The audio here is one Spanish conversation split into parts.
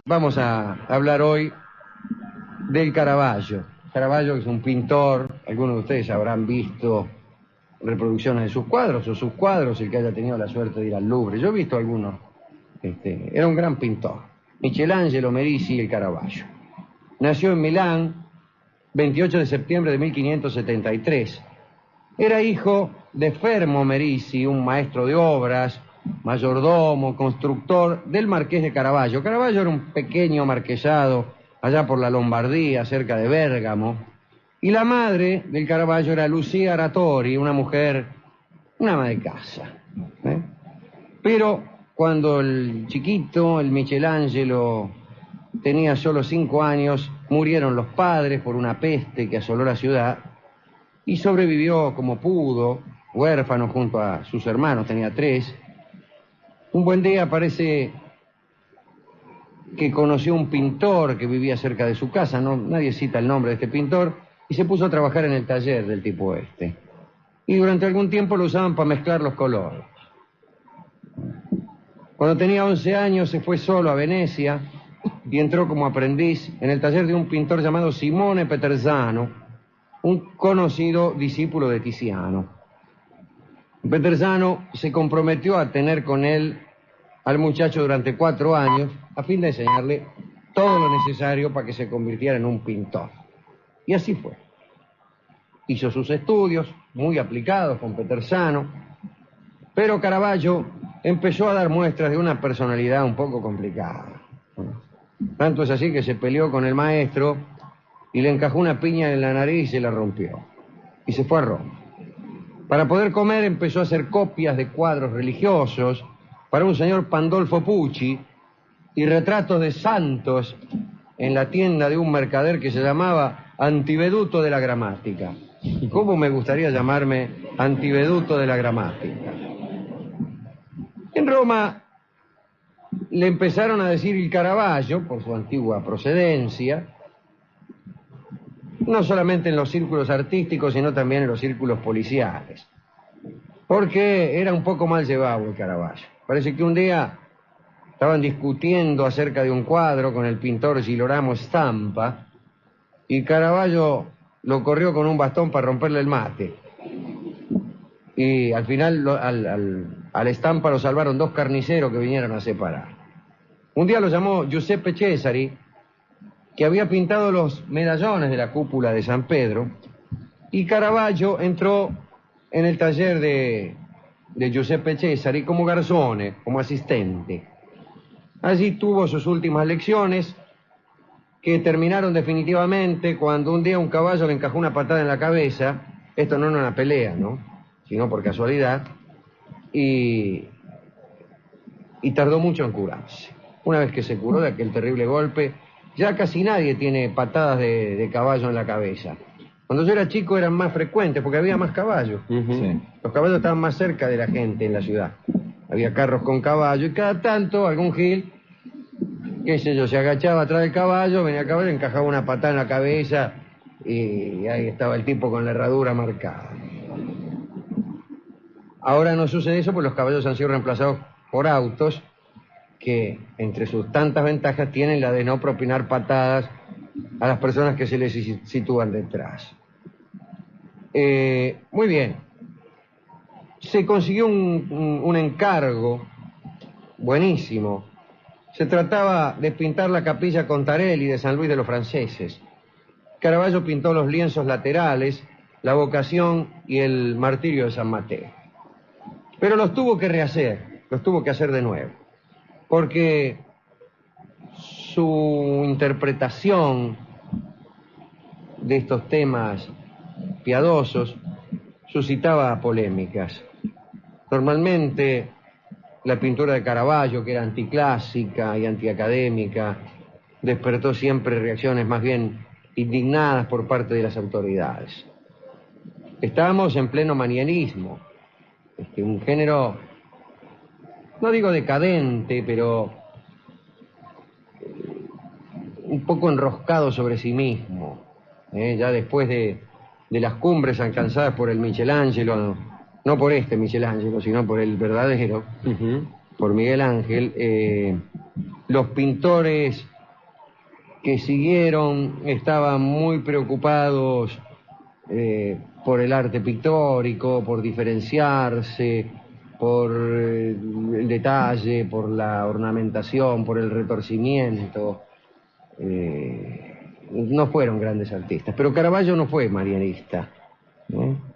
Vamos a hablar hoy del Caravaggio. Caravaggio es un pintor, algunos de ustedes habrán visto reproducciones de sus cuadros, o sus cuadros, el que haya tenido la suerte de ir al Louvre. Yo he visto algunos. Era un gran pintor. Michelangelo Merisi, el Caravaggio. Nació en Milán, 28 de septiembre de 1573. Era hijo de Fermo Merisi, un maestro de obras, mayordomo, constructor del marqués de Caravaggio. Caravaggio era un pequeño marquesado allá por la Lombardía, cerca de Bérgamo, y la madre del Caravaggio era Lucia Aratori, una mujer, una ama de casa. Pero cuando el chiquito, el Michelangelo, tenía solo 5 años, murieron los padres por una peste que asoló la ciudad, y sobrevivió como pudo, huérfano junto a sus hermanos, tenía 3. Un buen día parece que conoció un pintor que vivía cerca de su casa, nadie cita el nombre de este pintor, y se puso a trabajar en el taller del tipo este. Y durante algún tiempo lo usaban para mezclar los colores. Cuando tenía 11 años se fue solo a Venecia y entró como aprendiz en el taller de un pintor llamado Simone Peterzano, un conocido discípulo de Tiziano. Peterzano se comprometió a tener con él al muchacho durante 4 años a fin de enseñarle todo lo necesario para que se convirtiera en un pintor. Y así fue. Hizo sus estudios muy aplicados con Peterzano, pero Caravaggio empezó a dar muestras de una personalidad un poco complicada. Tanto es así que se peleó con el maestro y le encajó una piña en la nariz y se la rompió. Y se fue a Roma. Para poder comer empezó a hacer copias de cuadros religiosos para un señor Pandolfo Pucci y retratos de santos en la tienda de un mercader que se llamaba Antiveduto de la Gramática. ¿Cómo me gustaría llamarme Antiveduto de la Gramática? En Roma le empezaron a decir el Caravaggio por su antigua procedencia, no solamente en los círculos artísticos, sino también en los círculos policiales, porque era un poco mal llevado el Caravaggio. Parece que un día estaban discutiendo acerca de un cuadro con el pintor Girolamo Stampa y Caravaggio lo corrió con un bastón para romperle el mate. Y al final al Stampa lo salvaron 2 carniceros que vinieron a separar. Un día lo llamó Giuseppe Cesari, que había pintado los medallones de la cúpula de San Pedro, y Caravaggio entró en el taller de Giuseppe Cesari como garzone, como asistente. Allí tuvo sus últimas lecciones, que terminaron definitivamente cuando un día un caballo le encajó una patada en la cabeza, esto no en una pelea, ¿no?, sino por casualidad, y tardó mucho en curarse. Una vez que se curó de aquel terrible golpe, ya casi nadie tiene patadas de caballo en la cabeza. Cuando yo era chico eran más frecuentes porque había más caballos. Sí. Los caballos estaban más cerca de la gente en la ciudad. Había carros con caballo y cada tanto algún gil, qué sé yo, se agachaba atrás del caballo, venía el caballo, encajaba una patada en la cabeza y ahí estaba el tipo con la herradura marcada. Ahora no sucede eso porque los caballos han sido reemplazados por autos que, entre sus tantas ventajas, tienen la de no propinar patadas a las personas que se les sitúan detrás. Muy bien. Se consiguió un encargo buenísimo. Se trataba de pintar la capilla Contarelli de San Luis de los Franceses. Caravaggio pintó los lienzos laterales, la Vocación y el Martirio de San Mateo. Pero los tuvo que rehacer, los tuvo que hacer de nuevo, porque su interpretación de estos temas piadosos suscitaba polémicas. Normalmente la pintura de Caravaggio, que era anticlásica y antiacadémica, despertó siempre reacciones más bien indignadas por parte de las autoridades. Estábamos en pleno manierismo, un género, no digo decadente, pero un poco enroscado sobre sí mismo, ya después de las cumbres alcanzadas por el Michelangelo, no por este Michelangelo, sino por el verdadero, por Miguel Ángel, los pintores que siguieron estaban muy preocupados por el arte pictórico, por diferenciarse, por el detalle, por la ornamentación, por el retorcimiento. No fueron grandes artistas, pero Caravaggio no fue marianista, ¿no?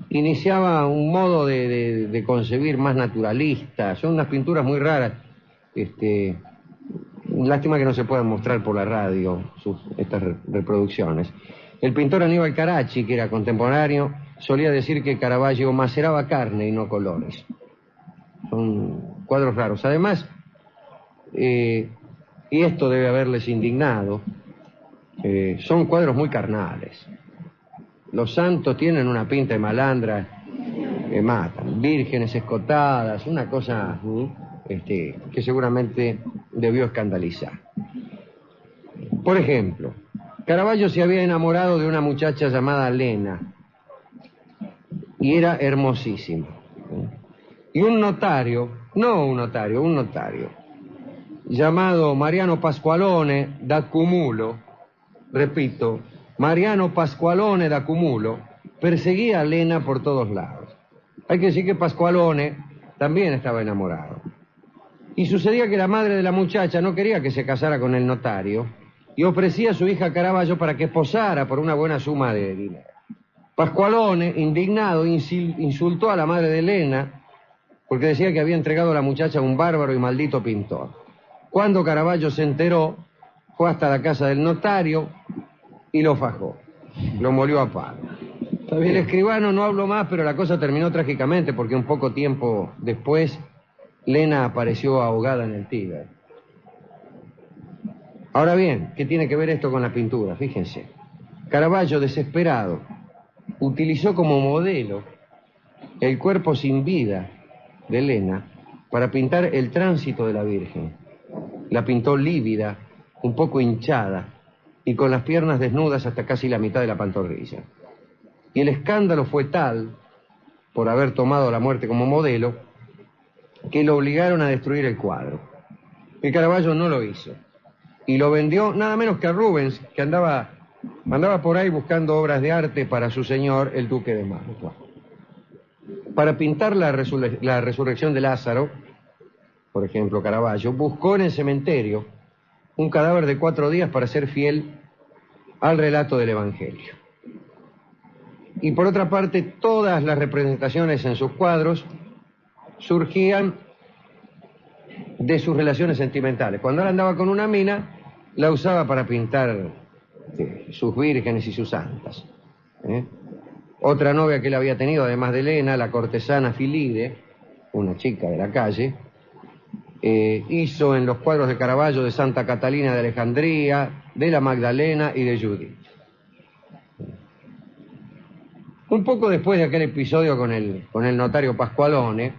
Iniciaba un modo de concebir más naturalista. Son unas pinturas muy raras. Lástima que no se puedan mostrar por la radio estas reproducciones. El pintor Aníbal Caracci, que era contemporáneo, solía decir que Caravaggio maceraba carne y no colores. Son cuadros raros. Además, y esto debe haberles indignado, son cuadros muy carnales. Los santos tienen una pinta de malandra que matan, vírgenes escotadas, una cosa que seguramente debió escandalizar. Por ejemplo, Caravaggio se había enamorado de una muchacha llamada Lena, y era hermosísima. Y un notario, llamado Mariano Pasqualone da Cumulo, repito, Mariano Pasqualone da Cumulo, perseguía a Lena por todos lados. Hay que decir que Pasqualone también estaba enamorado. Y sucedía que la madre de la muchacha no quería que se casara con el notario y ofrecía a su hija Caravaggio para que posara por una buena suma de dinero. Pasqualone, indignado, insultó a la madre de Lena porque decía que había entregado a la muchacha a un bárbaro y maldito pintor. Cuando Caravaggio se enteró, fue hasta la casa del notario y lo fajó, lo molió a palo. El escribano no habló más, pero la cosa terminó trágicamente porque un poco tiempo después Lena apareció ahogada en el Tíber. Ahora bien, ¿qué tiene que ver esto con la pintura? Fíjense, Caravaggio, desesperado, utilizó como modelo el cuerpo sin vida de Lena para pintar el tránsito de la Virgen. La pintó lívida, un poco hinchada y con las piernas desnudas hasta casi la mitad de la pantorrilla. Y el escándalo fue tal, por haber tomado la muerte como modelo, que lo obligaron a destruir el cuadro. Y Caravaggio no lo hizo. Y lo vendió nada menos que a Rubens, que andaba por ahí buscando obras de arte para su señor, el duque de Mantua. Para pintar la resurrección de Lázaro, por ejemplo, Caravaggio buscó en el cementerio un cadáver de 4 días para ser fiel al relato del Evangelio. Y por otra parte, todas las representaciones en sus cuadros surgían de sus relaciones sentimentales. Cuando él andaba con una mina, la usaba para pintar sus vírgenes y sus santas. Otra novia que él había tenido, además de Elena, la cortesana Filide, una chica de la calle, hizo en los cuadros de Caravaggio de Santa Catalina de Alejandría, de la Magdalena y de Judith. Un poco después de aquel episodio con el notario Pasqualone,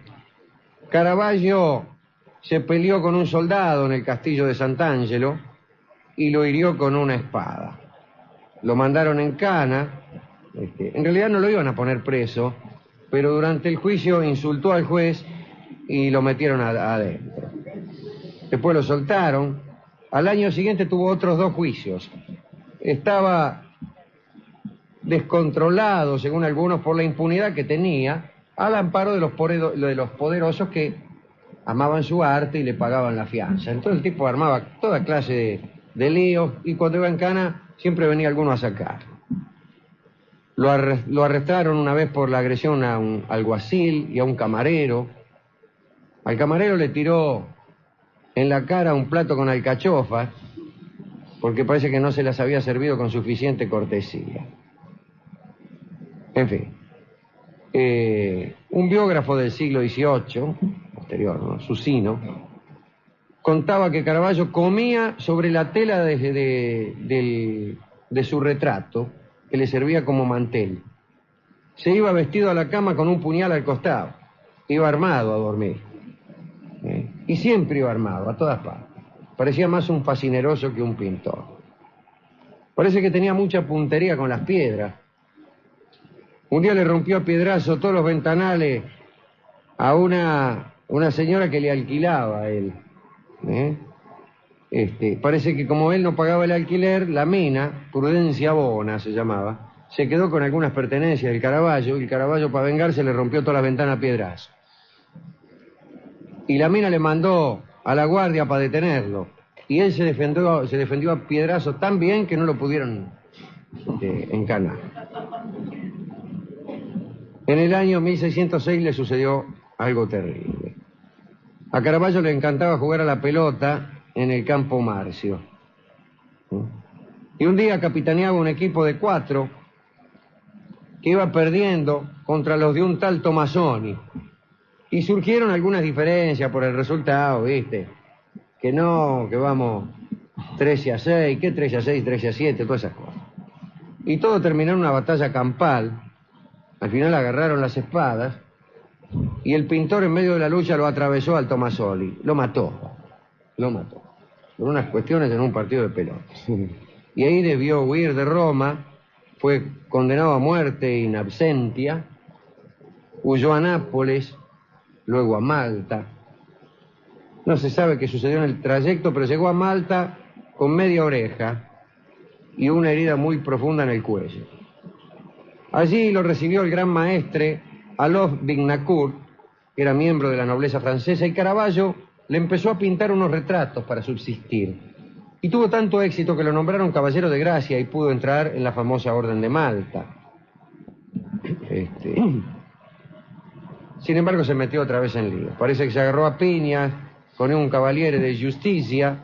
Caravaggio se peleó con un soldado en el castillo de Sant'Angelo y lo hirió con una espada. Lo mandaron en cana. En realidad no lo iban a poner preso, pero durante el juicio insultó al juez y lo metieron adentro. Después lo soltaron. Al año siguiente tuvo otros 2 juicios. Estaba descontrolado, según algunos, por la impunidad que tenía, al amparo de los poderosos que amaban su arte y le pagaban la fianza. Entonces el tipo armaba toda clase de líos y cuando iba en cana siempre venía alguno a sacar. Lo arrestaron una vez por la agresión a un alguacil y a un camarero. Al camarero le tiró en la cara un plato con alcachofas porque parece que no se las había servido con suficiente cortesía. En fin, un biógrafo del siglo XVIII, posterior, ¿no?, Susino, contaba que Caravaggio comía sobre la tela de su retrato, que le servía como mantel. Se iba vestido a la cama con un puñal al costado. Iba armado a dormir. Y siempre iba armado, a todas partes. Parecía más un fascineroso que un pintor. Parece que tenía mucha puntería con las piedras. Un día le rompió a piedrazo todos los ventanales a una señora que le alquilaba a él. Parece que como él no pagaba el alquiler, la mina, Prudencia Bona se llamaba, se quedó con algunas pertenencias del Caravaggio, y el Caravaggio, para vengarse, le rompió todas las ventanas a piedrazo. Y la mina le mandó a la guardia para detenerlo. Y él se defendió a piedrazos tan bien que no lo pudieron encanar. En el año 1606 le sucedió algo terrible. A Caravaggio le encantaba jugar a la pelota en el Campo Marcio. Y un día capitaneaba un equipo de 4 que iba perdiendo contra los de un tal Tomasoni. Y surgieron algunas diferencias por el resultado, ¿viste? Que vamos 13-6, ¿qué 13-6, 13-7? Todas esas cosas. Y todo terminó en una batalla campal. Al final agarraron las espadas y el pintor en medio de la lucha lo atravesó al Tomasoli. Lo mató. Por unas cuestiones en un partido de pelota. Y ahí debió huir de Roma, fue condenado a muerte in absentia, huyó a Nápoles, luego a Malta. No se sabe qué sucedió en el trayecto, pero llegó a Malta con media oreja y una herida muy profunda en el cuello. Allí lo recibió el gran maestre Alois Vignacourt, que era miembro de la nobleza francesa, y Caravaggio le empezó a pintar unos retratos para subsistir. Y tuvo tanto éxito que lo nombraron caballero de gracia y pudo entrar en la famosa Orden de Malta. Sin embargo, se metió otra vez en lío. Parece que se agarró a piñas con un cavaliere de justicia,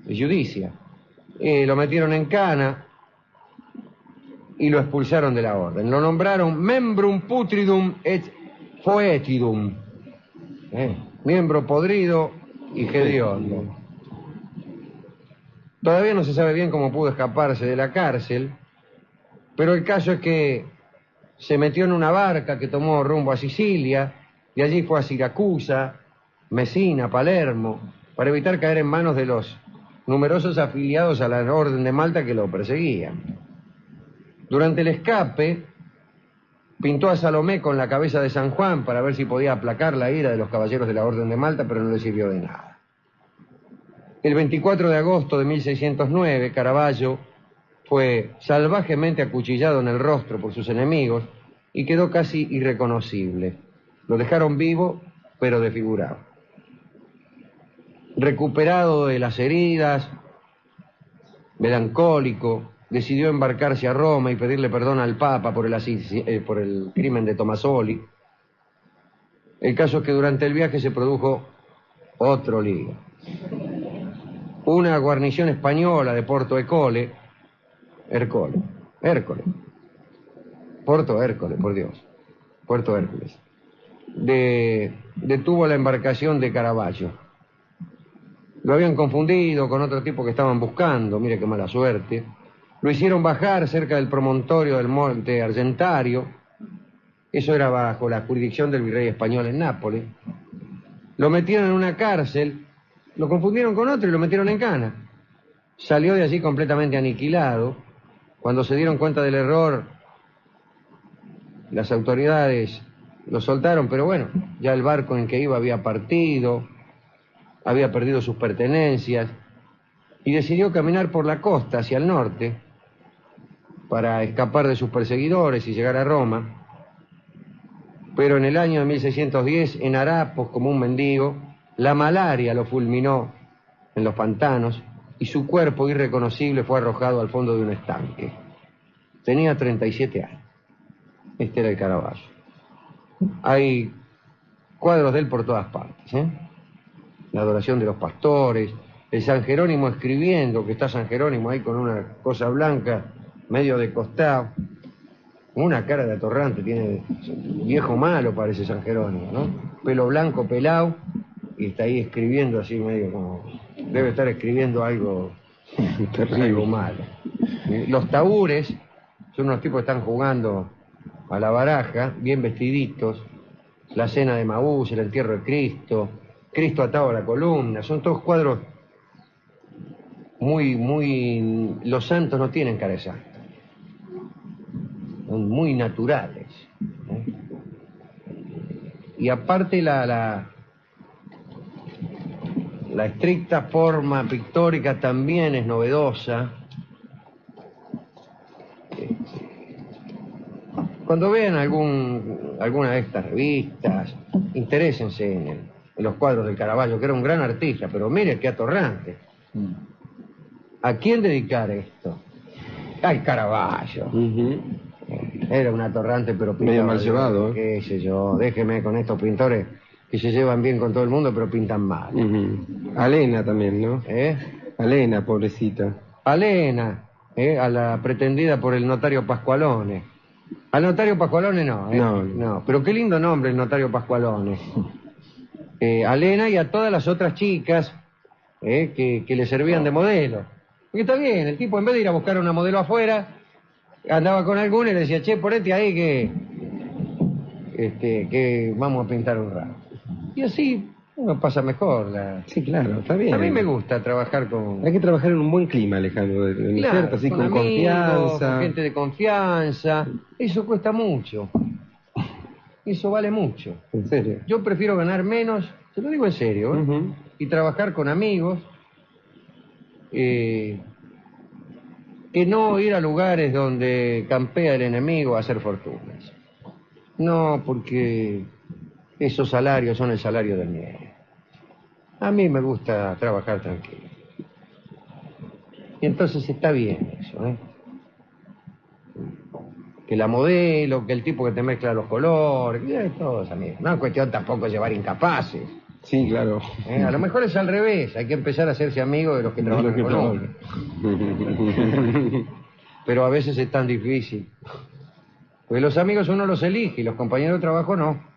lo metieron en cana y lo expulsaron de la orden. Lo nombraron membrum putridum et foetidum, miembro podrido y hediondo. Todavía no se sabe bien cómo pudo escaparse de la cárcel, pero el caso es que se metió en una barca que tomó rumbo a Sicilia, y allí fue a Siracusa, Messina, Palermo, para evitar caer en manos de los numerosos afiliados a la Orden de Malta que lo perseguían. Durante el escape, pintó a Salomé con la cabeza de San Juan para ver si podía aplacar la ira de los caballeros de la Orden de Malta, pero no le sirvió de nada. El 24 de agosto de 1609, Caravaggio fue salvajemente acuchillado en el rostro por sus enemigos y quedó casi irreconocible. Lo dejaron vivo, pero desfigurado. Recuperado de las heridas, melancólico, decidió embarcarse a Roma y pedirle perdón al Papa por el crimen de Tomasoli. El caso es que durante el viaje se produjo otro lío. Una guarnición española de Porto Hércules, detuvo la embarcación de Caravaggio. Lo habían confundido con otro tipo que estaban buscando, mire qué mala suerte. Lo hicieron bajar cerca del promontorio del Monte Argentario. Eso era bajo la jurisdicción del virrey español en Nápoles. Lo metieron en una cárcel, lo confundieron con otro y lo metieron en cana. Salió de allí completamente aniquilado. Cuando se dieron cuenta del error, las autoridades lo soltaron, pero bueno, ya el barco en que iba había partido, había perdido sus pertenencias, y decidió caminar por la costa hacia el norte para escapar de sus perseguidores y llegar a Roma. Pero en el año de 1610, en harapos como un mendigo, la malaria lo fulminó en los pantanos y su cuerpo irreconocible fue arrojado al fondo de un estanque. Tenía 37 años. Este era el Caravaggio. Hay cuadros de él por todas partes, La adoración de los pastores, el San Jerónimo escribiendo, que está San Jerónimo ahí con una cosa blanca, medio de costado, una cara de atorrante, tiene viejo malo parece San Jerónimo, ¿no? Pelo blanco, pelado, y está ahí escribiendo así medio como, debe estar escribiendo algo algo malo. Los taúres son unos tipos que están jugando a la baraja, bien vestiditos, la cena de Maús, el entierro de Cristo, Cristo atado a la columna, son todos cuadros muy, los santos no tienen cara de santo, son muy naturales, Y aparte La estricta forma pictórica también es novedosa. Cuando vean alguna de estas revistas, interésense en los cuadros de Caravaggio, que era un gran artista, pero mire qué atorrante. ¿A quién dedicar esto? Ay, Caravaggio. Era un atorrante, pero pintaba medio mal llevado. Qué sé yo, déjeme con estos pintores que se llevan bien con todo el mundo, pero pintan mal. Alena también, ¿no? Alena, pobrecita. Alena, a la pretendida por el notario Pascualone. Al notario Pascualone no, no, pero qué lindo nombre el notario Pascualone. Alena y a todas las otras chicas que le servían de modelo. Porque está bien, el tipo en vez de ir a buscar una modelo afuera, andaba con alguna y le decía, che, ponete ahí que vamos a pintar un rato. Y así uno pasa mejor. Sí, claro, está bien. A mí me gusta trabajar con... Hay que trabajar en un buen clima, Alejandro, ¿no es cierto? Así, con amigos, confianza. con gente de confianza. Eso cuesta mucho. Eso vale mucho. ¿En serio? Yo prefiero ganar menos, te lo digo en serio, y trabajar con amigos, que no ir a lugares donde campea el enemigo a hacer fortunas. No, porque esos salarios son el salario del miedo. A mí me gusta trabajar tranquilo. Y entonces está bien eso, ¿eh? Que la modelo, que el tipo que te mezcla los colores, todos amigos. No es cuestión tampoco llevar incapaces. Sí, claro. A lo mejor es al revés, hay que empezar a hacerse amigo de los que trabajan con hombres. Pero a veces es tan difícil. Porque los amigos uno los elige y los compañeros de trabajo no.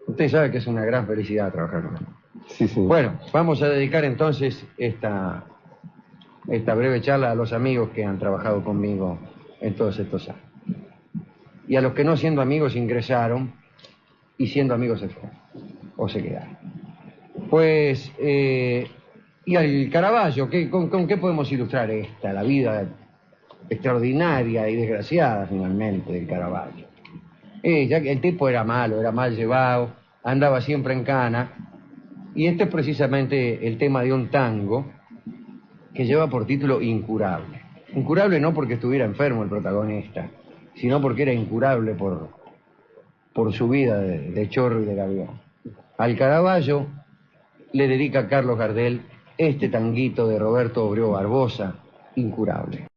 Usted sabe que es una gran felicidad trabajar con él. Sí, sí. Bueno, vamos a dedicar entonces esta breve charla a los amigos que han trabajado conmigo en todos estos años. Y a los que no siendo amigos ingresaron y siendo amigos se fueron o se quedaron. Pues, y al Caravaggio, ¿con qué podemos ilustrar la vida extraordinaria y desgraciada finalmente del Caravaggio? Ya que el tipo era malo, era mal llevado, andaba siempre en cana, y este es precisamente el tema de un tango que lleva por título Incurable. Incurable no porque estuviera enfermo el protagonista, sino porque era incurable por su vida de chorro y de gavión. Al Caravaggio le dedica Carlos Gardel este tanguito de Roberto Obreo Barbosa, Incurable.